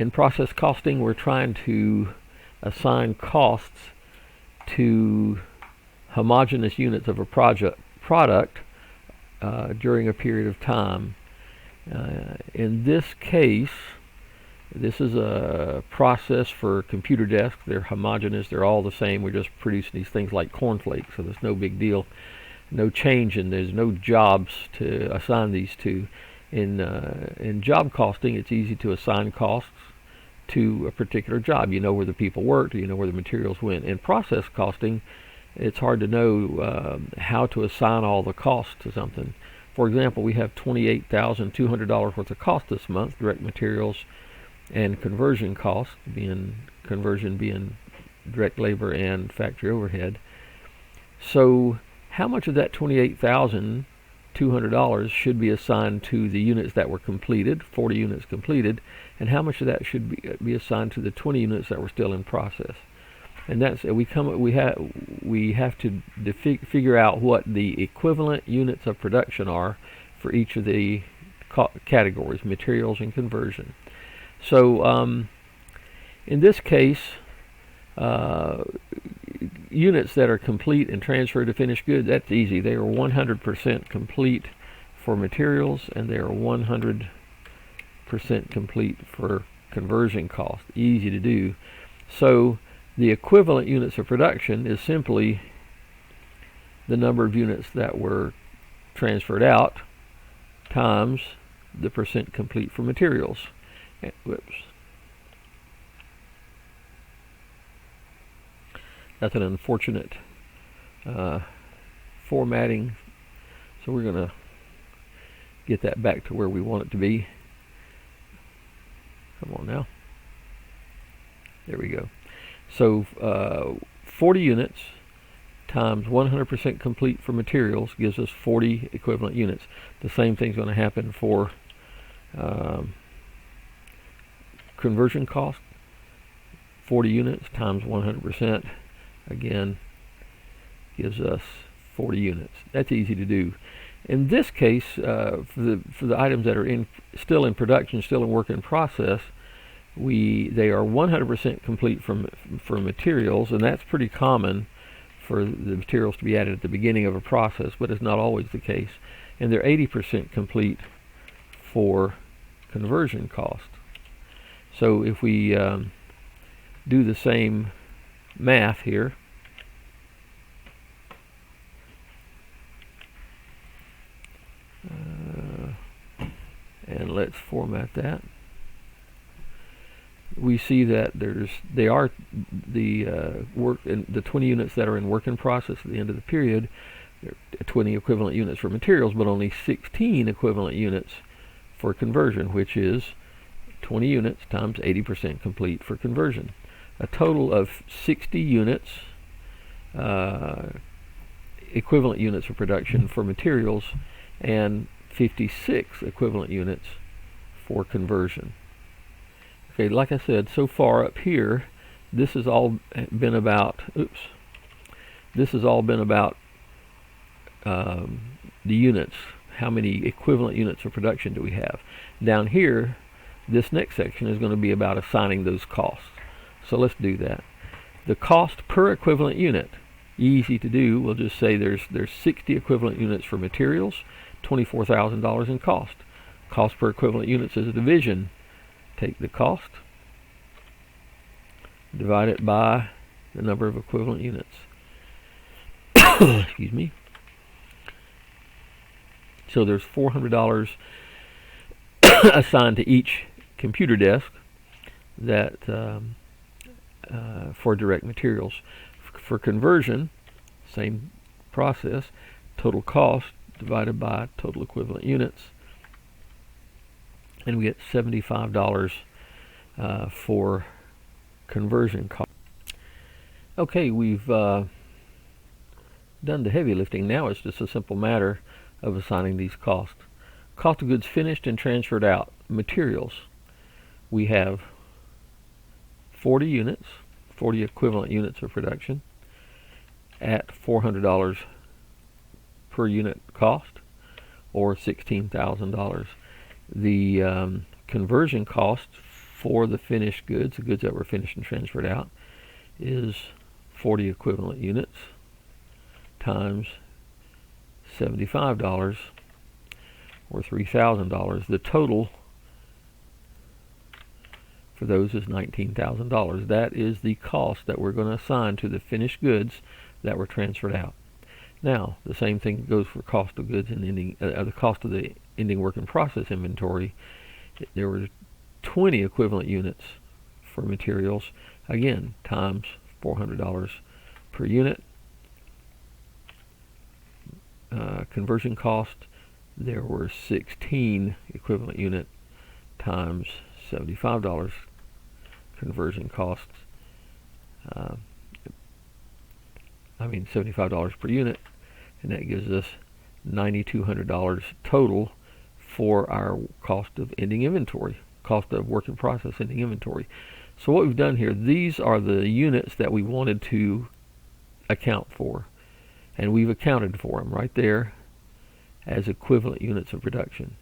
In process costing, we're trying to assign costs to homogeneous units of a product during a period of time. In this case, this is a process for computer desks. They're homogeneous. They're all the same. We're just producing these things like cornflakes, so there's no big deal. No change, and there's no jobs to assign these to. In job costing, it's easy to assign costs to a particular job. You know where the people worked, you know where the materials went. In process costing, it's hard to know how to assign all the costs to something. For example, we have $28,200 worth of cost this month, direct materials and conversion costs, conversion being direct labor and factory overhead. So how much of that $28,200 should be assigned to the units that were completed, 40 units completed, and how much of that should be assigned to the 20 units that were still in process? And that's we have to figure out what the equivalent units of production are for each of the categories, materials and conversion. So in this case, units that are complete and transferred to finished goods, that's easy. They are 100% complete for materials, and they are 100% complete for conversion cost. Easy to do. So the equivalent units of production is simply the number of units that were transferred out times the percent complete for materials. Whoops. That's an unfortunate formatting, so we're going to get that back to where we want it to be. Come on now. There we go. So 40 units times 100% complete for materials gives us 40 equivalent units. The same thing's going to happen for conversion cost. 40 units times 100% again gives us 40 units. That's easy to do. In this case, for the items that are still in production, still in work in process, they are 100% complete for materials, and that's pretty common for the materials to be added at the beginning of a process, but it's not always the case. And they're 80% complete for conversion cost. So if we do the same math here, and let's format that. We see that they are the work in the 20 units that are in work in process at the end of the period. There are 20 equivalent units for materials, but only 16 equivalent units for conversion, which is 20 units times 80% complete for conversion. A total of 60 units, equivalent units of production for materials, and 56 equivalent units for conversion. Okay, like I said, so far up here, this has all been about, this has all been about the units. How many equivalent units of production do we have? Down here, this next section is going to be about assigning those costs. So let's do that. The cost per equivalent unit, easy to do. We'll just say there's 60 equivalent units for materials, $24,000 in cost. Cost per equivalent units is a division. Take the cost, divide it by the number of equivalent units. Excuse me. So there's $400 assigned to each computer desk that for direct materials. For conversion, same process, total cost divided by total equivalent units, and we get $75 for conversion cost. Okay, we've done the heavy lifting. Now it's just a simple matter of assigning these costs. Cost of goods finished and transferred out. Materials. We have 40 units, 40 equivalent units of production at $400 per unit cost, or $16,000. The conversion cost for the finished goods, the goods that were finished and transferred out, is 40 equivalent units times $75 or $3,000. The total for those is $19,000. That is the cost that we're going to assign to the finished goods that were transferred out. Now, the same thing goes for cost of goods and ending, the cost of the ending work in process inventory. There were 20 equivalent units for materials, again, times $400 per unit. Conversion cost, there were 16 equivalent unit times $75 conversion costs. $75 per unit, and that gives us $9,200 total for our cost of ending inventory, cost of work in process ending inventory. So what we've done here, these are the units that we wanted to account for, and we've accounted for them right there as equivalent units of production.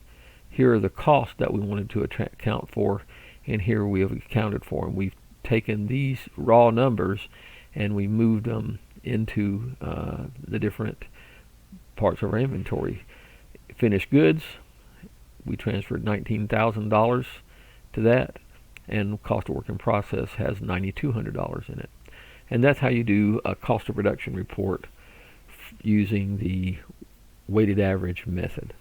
Here are the costs that we wanted to account for, and here we have accounted for them. We've taken these raw numbers and we moved them into the different parts of our inventory. Finished goods, we transferred $19,000 to that, and cost of work in process has $9,200 in it. And that's how you do a cost of production report using the weighted average method.